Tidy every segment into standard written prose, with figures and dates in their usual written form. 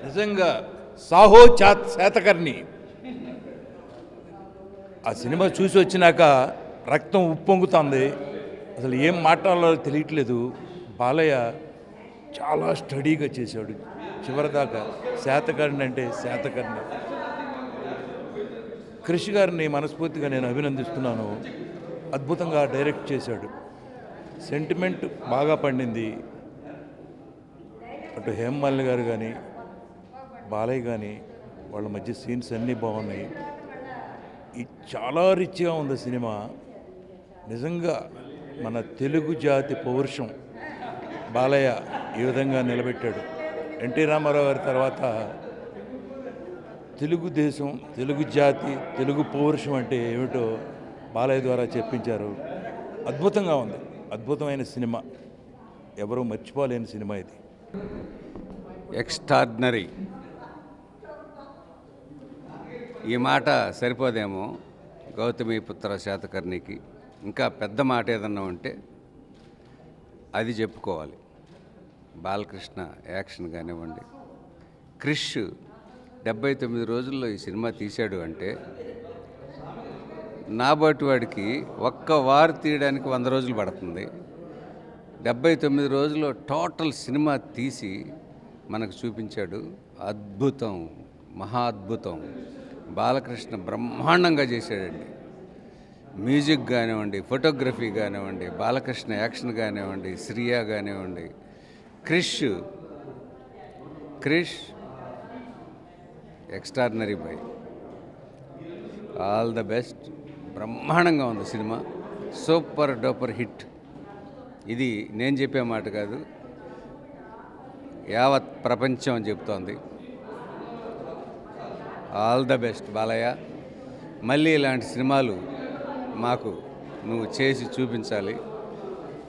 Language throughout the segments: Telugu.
నిజంగా సాహో శాతకర్ణి ఆ సినిమా చూసి వచ్చినాక రక్తం ఉప్పొంగుతుంది. అసలు ఏం మాట్లాడాలో తెలియట్లేదు. బాలయ్య చాలా స్టడీగా చేశాడు చివరిదాకా. శాతకర్ణి అంటే శాతకర్ణి. క్రిష్ గారిని మనస్ఫూర్తిగా నేను అభినందిస్తున్నాను. అద్భుతంగా డైరెక్ట్ చేశాడు. సెంటిమెంట్ బాగా పండింది. అటు హేమమాలిని గారు కానీ బాలయ్య కానీ వాళ్ళ మధ్య సీన్స్ అన్నీ బాగున్నాయి. చాలా రిచ్గా ఉంది సినిమా. నిజంగా మన తెలుగు జాతి పౌరుషం బాలయ్య ఈ విధంగా నిలబెట్టాడు. ఎన్టీ రామారావు గారి తర్వాత తెలుగుదేశం, తెలుగు జాతి, తెలుగు పౌరుషం అంటే ఏమిటో బాలయ్య ద్వారా చెప్పించారు. అద్భుతంగా ఉంది. అద్భుతమైన సినిమా. ఎవరూ మర్చిపోలేని సినిమా ఇది. ఎక్స్ట్రాడినరీ. ఈ మాట సరిపోదేమో గౌతమిపుత్ర శాతకర్ణికి. ఇంకా పెద్ద మాట ఏదన్నా ఉంటే అది చెప్పుకోవాలి. బాలకృష్ణ యాక్షన్ కానివ్వండి, క్రిష్ 79 రోజుల్లో ఈ సినిమా తీశాడు అంటే నాబోటి వాడికి ఒక్క వారు తీయడానికి 100 రోజులు పడుతుంది. 79 రోజుల్లో టోటల్ సినిమా తీసి మనకు చూపించాడు. అద్భుతం, మహా అద్భుతం. బాలకృష్ణ బ్రహ్మాండంగా చేశాడండి. మ్యూజిక్ కానివ్వండి, ఫోటోగ్రఫీ కానివ్వండి, బాలకృష్ణ యాక్షన్ కానివ్వండి, శ్రియా కానివ్వండి, Krish extraordinary boy. All the best. బ్రహ్మాండంగా ఉంది సినిమా. Super duper hit. ఇది నేను చెప్పే మాట కాదు, యావత్ ప్రపంచం అని చెప్తోంది. All the best Balayya. మళ్ళీ ఇలాంటి సినిమాలు మాకు నువ్వు చేసి చూపించాలి.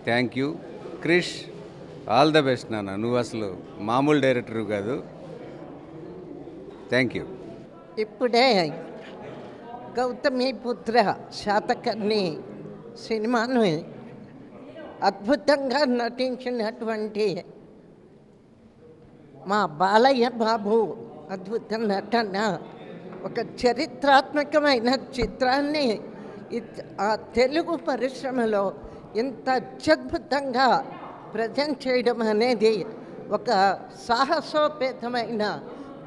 Thank you Krish. All the best నాన్న. నువ్వు అసలు మామూలు డైరెక్టర్ కాదు. Thank you. ఇప్పుడే గౌతమిపుత్ర శాతకర్ణి సినిమాను అద్భుతంగా నటించినటువంటి మా బాలయ్య బాబు అద్భుత నటన, ఒక చరిత్రాత్మకమైన చిత్రాన్ని ఆ తెలుగు పరిశ్రమలో ఇంత అత్యద్భుతంగా ప్రజెంట్ చేయడం అనేది ఒక సాహసోపేతమైన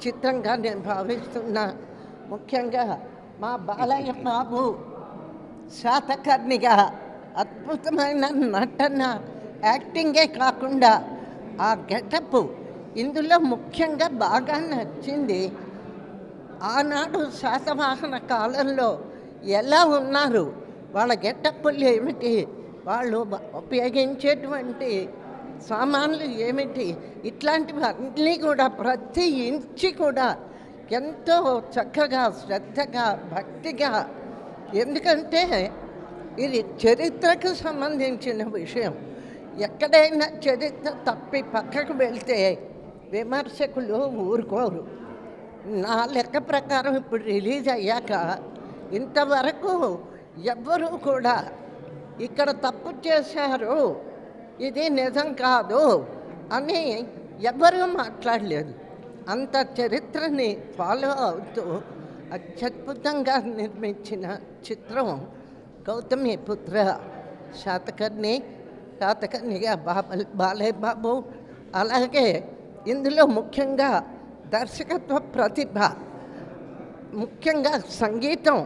చిత్రంగా నేను భావిస్తున్నా. ముఖ్యంగా మా బాలయ్య బాబు శాతకర్ణిగా అద్భుతమైన నటన, యాక్టింగే కాకుండా ఆ గెటప్ ఇందులో ముఖ్యంగా బాగా నచ్చింది. ఆనాడు శాతవాహన కాలంలో ఎలా ఉన్నారు, వాళ్ళ గెటప్పులు ఏమిటి, వాళ్ళు ఉపయోగించేటువంటి సామాన్లు ఏమిటి, ఇట్లాంటివన్నీ కూడా ప్రతి ఇంచి కూడా ఎంతో చక్కగా, శ్రద్ధగా, భక్తిగా. ఎందుకంటే ఇది చరిత్రకు సంబంధించిన విషయం. ఎక్కడైనా చరిత్ర తప్పి పక్కకు వెళ్తే విమర్శకులు ఊరుకోరు. నా లెక్క ప్రకారం ఇప్పుడు రిలీజ్ అయ్యాక ఇంతవరకు ఎవ్వరూ కూడా ఇక్కడ తప్పు చేశారు, ఇది నిజం కాదు అని ఎవ్వరూ మాట్లాడలేదు. అంత చరిత్రని ఫాలో అవుతూ అత్యద్భుతంగా నిర్మించిన చిత్రం గౌతమిపుత్ర శాతకర్ణిగా బాలయ్య బాబు. అలాగే ఇందులో ముఖ్యంగా దర్శకత్వ ప్రతిభ, ముఖ్యంగా సంగీతం,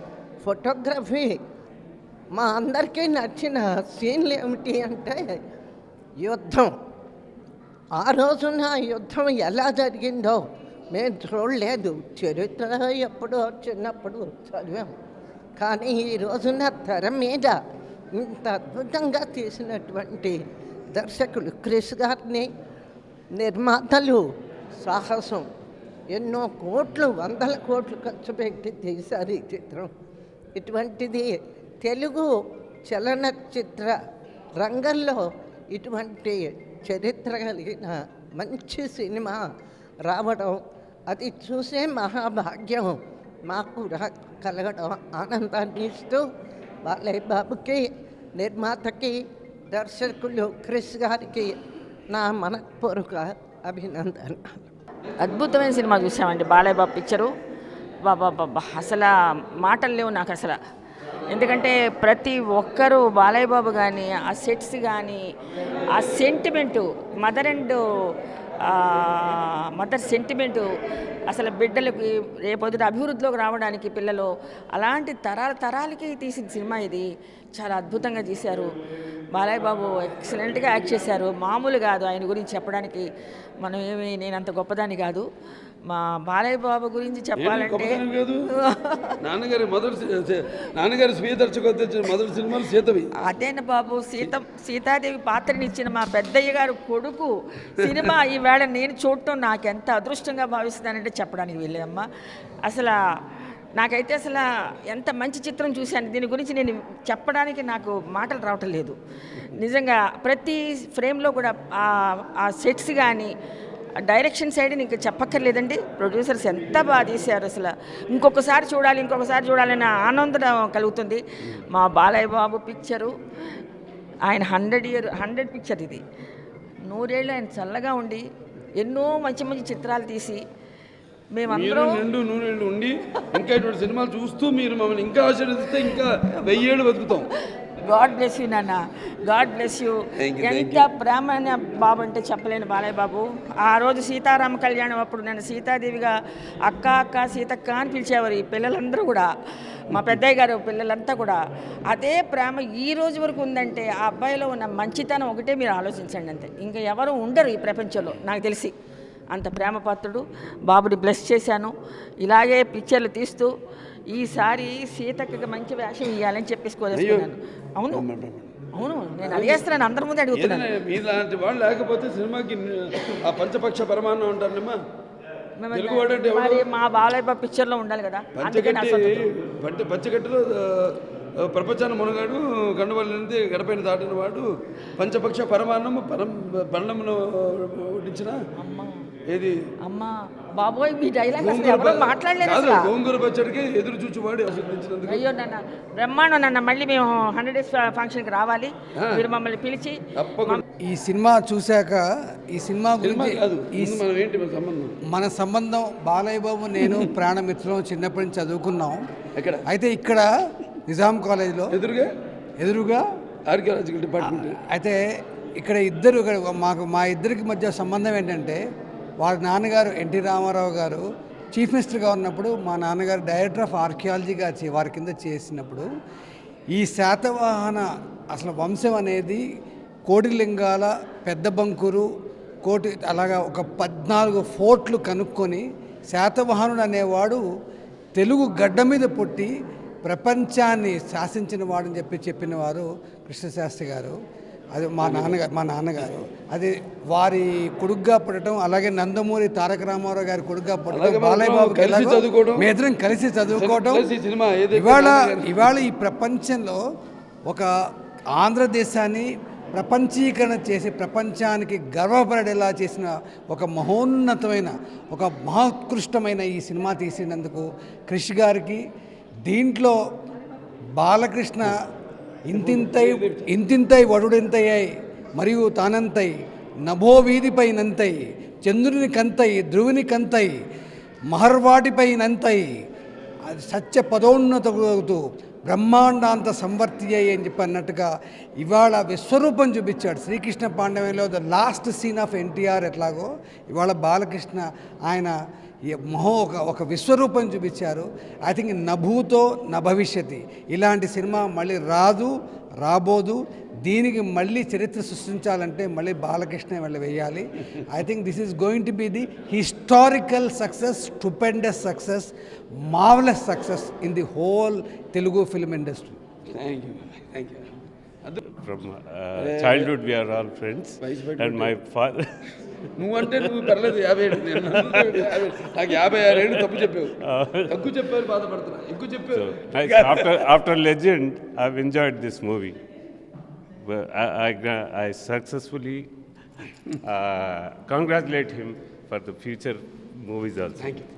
ఫోటోగ్రఫీ. మా అందరికీ నచ్చిన సీన్లు ఏమిటి అంటే యుద్ధం. ఆ రోజున యుద్ధం ఎలా జరిగిందో మేము చూడలేదు. చరిత్ర ఎప్పుడో చిన్నప్పుడు చదివాం. కానీ ఈ రోజున తెర మీద ఇంత అద్భుతంగా తీసినటువంటి దర్శకులు క్రిష్ గారిని, నిర్మాతలు సాహసం. ఎన్నో కోట్లు, 100 కోట్లు ఖర్చు పెట్టి తీశారు ఈ చిత్రం. ఇటువంటిది తెలుగు చలనచిత్ర రంగంలో ఇటువంటి చరిత్ర కలిగిన మంచి సినిమా రావడం, అది చూసే మహాభాగ్యం మాకు కలగడం ఆనందాన్ని ఇస్తూ బాలయ్య బాబుకి, నిర్మాతకి, దర్శకులు క్రిష్ గారికి నా మనపూర్వక అభినందనలు. అద్భుతమైన సినిమా చూసామండి బాలయ్య బాబు పిక్చరు. బాబా బాబా అసలు మాటలు లేవు నాకు అసలు. ఎందుకంటే ప్రతి ఒక్కరూ బాలయ్య బాబు కానీ ఆ సెట్స్ కానీ ఆ సెంటిమెంటు మదర్ సెంటిమెంటు అసలు బిడ్డలకి రేపొద్దుట అభివృద్ధిలోకి రావడానికి పిల్లలు అలాంటి తరాలకి తీసిన సినిమా ఇది. చాలా అద్భుతంగా తీశారు. బాలయ్య బాబు ఎక్సలెంట్గా యాక్ట్ చేశారు. మామూలు కాదు ఆయన గురించి చెప్పడానికి. నేను అంత గొప్పదాన్ని కాదు. మా బాలయ్య బాబు గురించి చెప్పాలంటే నాన్నగారి స్వీయ దర్శకత్వం మొదటి సినిమాలు సీతవి. అదేనా బాబు, సీతాదేవి పాత్రనిచ్చిన మా పెద్దయ్య గారు కొడుకు సినిమా ఈవేళ నేను చూడటం నాకు ఎంత అదృష్టంగా భావిస్తున్నానంటే చెప్పడానికి వెళ్ళేదమ్మా. అసలు నాకైతే అసలు ఎంత మంచి చిత్రం చూశాను. దీని గురించి నేను చెప్పడానికి నాకు మాటలు రావటం లేదు. నిజంగా ప్రతి ఫ్రేమ్లో కూడా ఆ సెట్స్ కానీ డైరెక్షన్ సైడ్ ఇంకా చెప్పక్కర్లేదండి. ప్రొడ్యూసర్స్ ఎంత బాగా తీశారు. అసలు ఇంకొకసారి చూడాలనే ఆనందం కలుగుతుంది. మా బాలయ్య బాబు పిక్చరు ఆయన 100 పిక్చర్ ఇది. 100 ఏళ్ళు ఆయన చల్లగా ఉండి ఎన్నో మంచి మంచి చిత్రాలు తీసి మేమందరం నూనెళ్ళు ఉండి ఇంకా ఇటువంటి సినిమాలు చూస్తూ మీరు మమ్మల్ని ఇంకా ఆశీర్వదిస్తే ఇంకా 1000 ఏళ్ళు బతుకుతాం. గాడ్ బ్లెస్ యూ నాన్న, గాడ్ బ్లెస్ యూ. ఎంత ప్రేమ బాబు అంటే చెప్పలేను బాలయ్య బాబు. ఆ రోజు సీతారామ కళ్యాణం అప్పుడు నన్ను సీతాదేవిగా అక్క సీతక్క అని పిలిచేవారు ఈ పిల్లలందరూ కూడా, మా పెద్దయ్య గారు పిల్లలంతా కూడా. అదే ప్రేమ ఈ రోజు వరకు ఉందంటే ఆ అబ్బాయిలో ఉన్న మంచితనం ఒకటే మీరు ఆలోచించండి అంతే. ఇంకా ఎవరు ఉండరు ఈ ప్రపంచంలో నాకు తెలిసి. అంత ప్రేమపాత్రుడు. బాబుని బ్లెస్ చేశాను. ఇలాగే పిక్చర్లు తీస్తూ ఈసారి సీతక్కకి మంచి వేషం ఇవ్వాలని చెప్పేసుకోలేసుకున్నాను. అవును నేను అడిగేస్తున్నాను, అందరి ముందే అడుగుతున్నాను. మీలాంటి వాళ్ళు లేకపోతే సినిమాకి ఆ పంచపక్ష పరమాన్నం ఉంటారమ్మా. మరి మా బాలయ్య బాబు పిక్చర్లో ఉండాలి కదా. పంచగట్టులో ప్రపంచాన్ని మునగాడు, గండవల్లి గడపైన దాటిన వాడు, పంచపక్ష పరమాన్నం పరణమును వడ్డించిన ఏది అమ్మా బాబోయ్ మీ డైలాగ్ అసలు ఎవరో మాట్లాడలేదు అసలు. గోంగూర పచ్చడికి ఎదురు చూచువాడు ఆశీర్వదించినందుకు. అయ్యో నాన్న బ్రహ్మాండం నాన్న. మళ్ళీ మేము 100 డేస్ ఫంక్షన్కి రావాలి, మీరు మమ్మల్ని పిలిచి. ఈ సినిమా చూశాక ఈ సినిమా గురించి మన సంబంధం బాలయ్య బాబు నేను ప్రాణమిత్రం చిన్నప్పటి నుంచి చదువుకున్నాం. అయితే ఇక్కడ నిజాం కాలేజీలో ఎదురుగా ఆర్కియాలజికల్ డిపార్ట్మెంట్. అయితే ఇక్కడ ఇద్దరు మా ఇద్దరికి మధ్య సంబంధం ఏంటంటే, వారి నాన్నగారు ఎన్టీ రామారావు గారు చీఫ్ మినిస్టర్గా ఉన్నప్పుడు మా నాన్నగారు డైరెక్టర్ ఆఫ్ ఆర్కియాలజీగా వారి కింద చేసినప్పుడు ఈ శాతవాహన అసలు వంశం అనేది కోటిలింగాల, పెద్ద బంకురు, అలాగా ఒక 14 ఫోర్ట్లు కనుక్కొని శాతవాహనుడు అనేవాడు తెలుగు గడ్డ మీద పుట్టి ప్రపంచాన్ని శాసించిన వాడని చెప్పిన వారు కృష్ణశాస్త్రి గారు. అది మా నాన్నగారు అది వారి కొడుగ్గా పుట్టడం, అలాగే నందమూరి తారక రామారావు గారి కొడుగ్గా పుట్టడం, బాలయ్య బాబు మీ ఇద్దరం కలిసి చదువుకోవడం. ఇవాళ ఈ ప్రపంచంలో ఒక ఆంధ్రదేశాన్ని ప్రపంచీకరణ చేసి ప్రపంచానికి గర్వపడేలా చేసిన ఒక మహోన్నతమైన, ఒక మహోత్కృష్టమైన ఈ సినిమా తీసినందుకు కృషి గారికి, దీంట్లో బాలకృష్ణ ఇంతింతై వడుడెంతయ్యై మరియు తానంతై నభో వీధిపై నంతై చంద్రుని కంతై ధ్రువుని కంతై మహర్వాటిపై నంతై సత్య పదోన్నతవుతూ బ్రహ్మాండాంత సంవర్తి అని చెప్పి అన్నట్టుగా ఇవాళ విశ్వరూపం చూపించాడు. శ్రీకృష్ణ పాండవ్యంలో the last scene of NTR ఎట్లాగో ఇవాళ బాలకృష్ణ ఆయన ఒక విశ్వరూపం చూపించారు. ఐ థింక్ నభూతో నభవిష్యతి ఇలాంటి సినిమా మళ్ళీ రాబోదు. దీనికి మళ్ళీ చరిత్ర సృష్టించాలంటే మళ్ళీ బాలకృష్ణ మళ్ళీ వేయాలి. I think this is going to be the historical success, stupendous success, marvellous success in the whole Telugu film industry. Thank you. From childhood we are all friends, and my father. నువ్వంటే నువ్వు పర్లేదు 57 నాకు 56 ఏళ్ళు తప్పు చెప్పావు. తక్కువ చెప్పారు, బాధపడుతున్నా. ఎక్కువ చెప్పావు. After Legend, I've enjoyed this movie. I successfully congratulate him for the future movies also. Thank you.